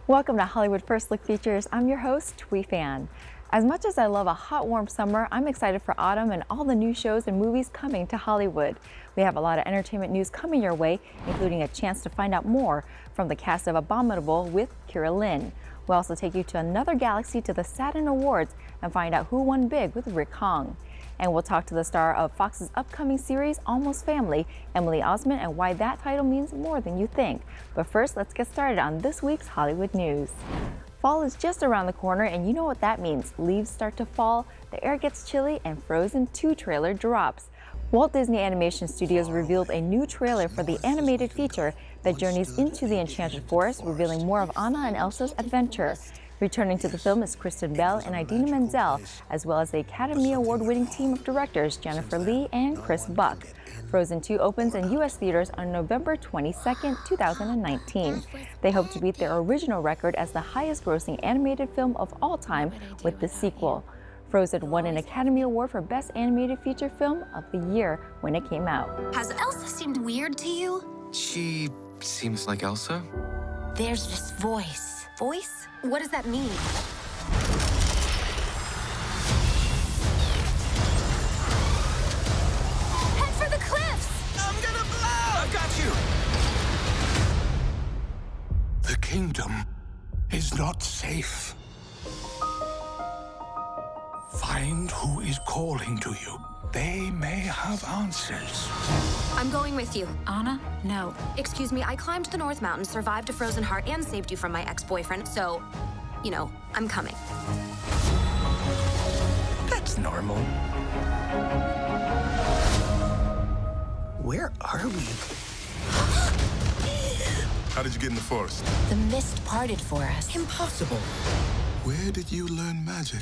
Welcome to Hollywood First Look Features. I'm your host, THUY. As much as I love a hot, warm summer, I'm excited for autumn and all the new shows and movies coming to Hollywood. We have a lot of entertainment news coming your way, including a chance to find out more from the cast of Abominable with Kira Lynn. We'll also take you to another galaxy to the Saturn Awards and find out who won big with Rick Hong. And we'll talk to the star of Fox's upcoming series, Almost Family, Emily Osment, and why that title means more than you think. But first, let's get started on this week's Hollywood news. Fall is just around the corner, and you know what that means. Leaves start to fall, the air gets chilly, and Frozen 2 trailer drops. Walt Disney Animation Studios revealed a new trailer for the animated feature that journeys into the Enchanted Forest, revealing more of Anna and Elsa's adventure. Returning to the film is Kristen Bell and Idina Menzel, as well as the Academy Award-winning team of directors Jennifer Lee and Chris Buck. Frozen 2 opens in U.S. theaters on November 22, 2019. They hope to beat their original record as the highest-grossing animated film of all time with the sequel. Frozen won an Academy Award for Best Animated Feature Film of the Year when it came out. Has Elsa seemed weird to you? She seems like Elsa. There's this voice. Voice? What does that mean? Head for the cliffs! I'm gonna blow! I've got you! The kingdom is not safe. Find who is calling to you. They may have answers. I'm going with you. Anna? No. Excuse me, I climbed the North Mountain, survived a frozen heart, and saved you from my ex-boyfriend, so, you know, I'm coming. That's normal. Where are we? How did you get in the forest? The mist parted for us. Impossible. Where did you learn magic?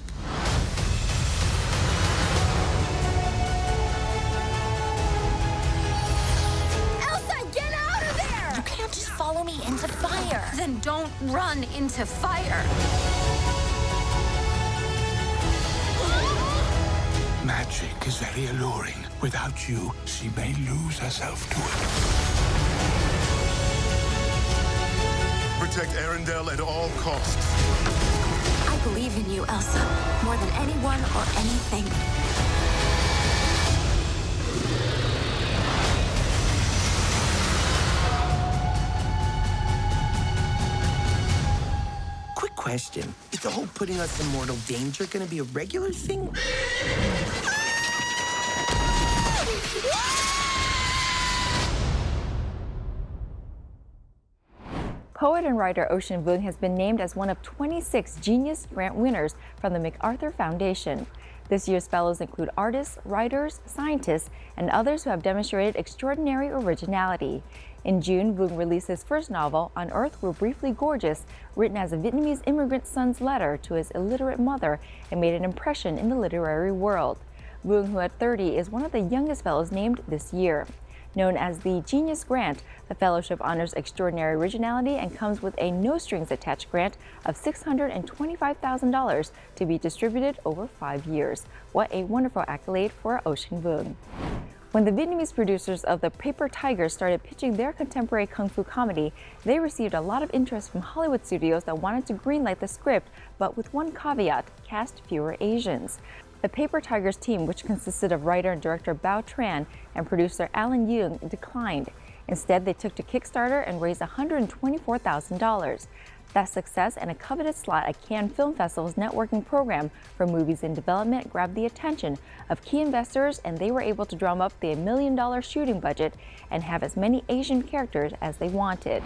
Follow me into fire. Then don't run into fire. Magic is very alluring. Without you, she may lose herself to it. Protect Arendelle at all costs. I believe in you, Elsa, more than anyone or anything. Question. Is the whole putting us in mortal danger going to be a regular thing? Poet and writer Ocean Vuong has been named as one of 26 Genius Grant winners from the MacArthur Foundation. This year's fellows include artists, writers, scientists, and others who have demonstrated extraordinary originality. In June, Vuong released his first novel, On Earth We're Briefly Gorgeous, written as a Vietnamese immigrant son's letter to his illiterate mother, and made an impression in the literary world. Vuong, who at 30 is one of the youngest fellows named this year. Known as the Genius Grant, the fellowship honors extraordinary originality and comes with a no-strings-attached grant of $625,000 to be distributed over 5 years. What a wonderful accolade for Ocean Vuong. When the Vietnamese producers of The Paper Tiger started pitching their contemporary kung fu comedy, they received a lot of interest from Hollywood studios that wanted to greenlight the script, but with one caveat: cast fewer Asians. The Paper Tiger's team, which consisted of writer and director Bao Tran and producer Alan Yeung, declined. Instead, they took to Kickstarter and raised $124,000. That success and a coveted slot at Cannes Film Festival's networking program for movies in development grabbed the attention of key investors, and they were able to drum up the $1 million shooting budget and have as many Asian characters as they wanted.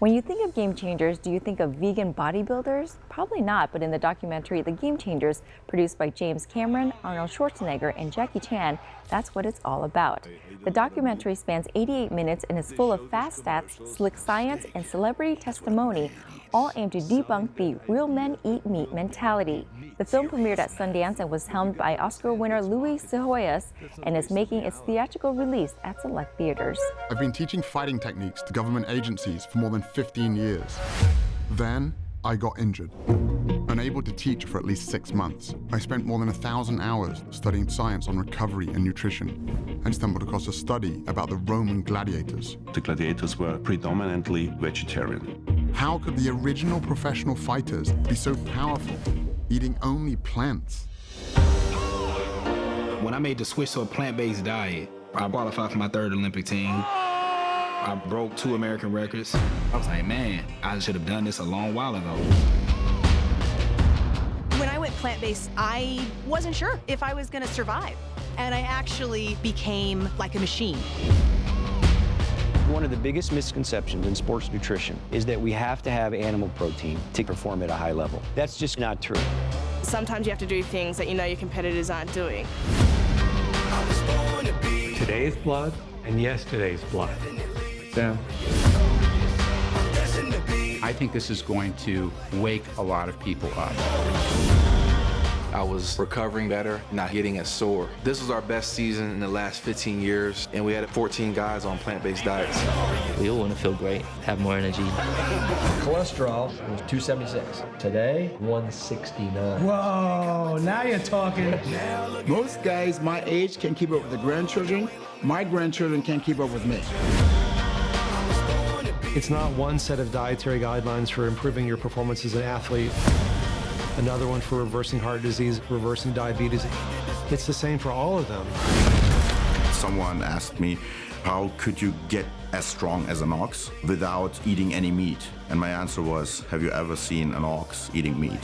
When you think of Game Changers, do you think of vegan bodybuilders? Probably not, but in the documentary The Game Changers, produced by James Cameron, Arnold Schwarzenegger, and Jackie Chan, that's what it's all about. The documentary spans 88 minutes and is full of fast stats, slick science, and celebrity testimony, all aimed to debunk the real men eat meat mentality. The film premiered at Sundance and was helmed by Oscar winner Louis Sihoyas and is making its theatrical release at select theaters. I've been teaching fighting techniques to government agencies for more than 15 years. Then I got injured. Unable to teach for at least 6 months, I spent more than 1,000 hours studying science on recovery and nutrition, and stumbled across a study about the Roman gladiators. The gladiators were predominantly vegetarian. How could the original professional fighters be so powerful, eating only plants? When I made the switch to a plant-based diet, I qualified for my 3rd Olympic team. I broke 2 American records. I was like, man, I should have done this a long while ago. When I went plant-based, I wasn't sure if I was gonna survive. And I actually became like a machine. One of the biggest misconceptions in sports nutrition is that we have to have animal protein to perform at a high level. That's just not true. Sometimes you have to do things that you know your competitors aren't doing. Today's blood and yesterday's blood. Yeah. I think this is going to wake a lot of people up. I was recovering better, not getting as sore. This was our best season in the last 15 years, and we had 14 guys on plant-based diets. We all want to feel great, have more energy. Cholesterol was 276. Today, 169. Whoa, now you're talking. Most guys my age can keep up with the grandchildren. My grandchildren can't keep up with me. It's not one set of dietary guidelines for improving your performance as an athlete, another one for reversing heart disease, reversing diabetes. It's the same for all of them. Someone asked me, how could you get as strong as an ox without eating any meat? And my answer was, have you ever seen an ox eating meat?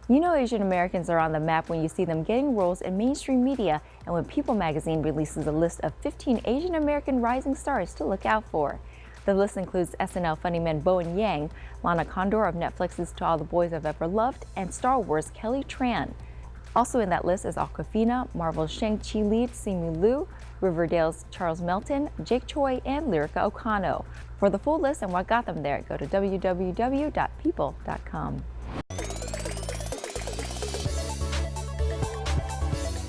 You know Asian Americans are on the map when you see them getting roles in mainstream media and when People magazine releases a list of 15 Asian American rising stars to look out for. The list includes SNL funny man Bowen Yang, Lana Condor of Netflix's To All the Boys I've Ever Loved, and Star Wars' Kelly Tran. Also in that list is Awkwafina, Marvel's Shang-Chi lead Simu Liu, Riverdale's Charles Melton, Jake Choi, and Lyrica Okano. For the full list and what got them there, go to www.people.com.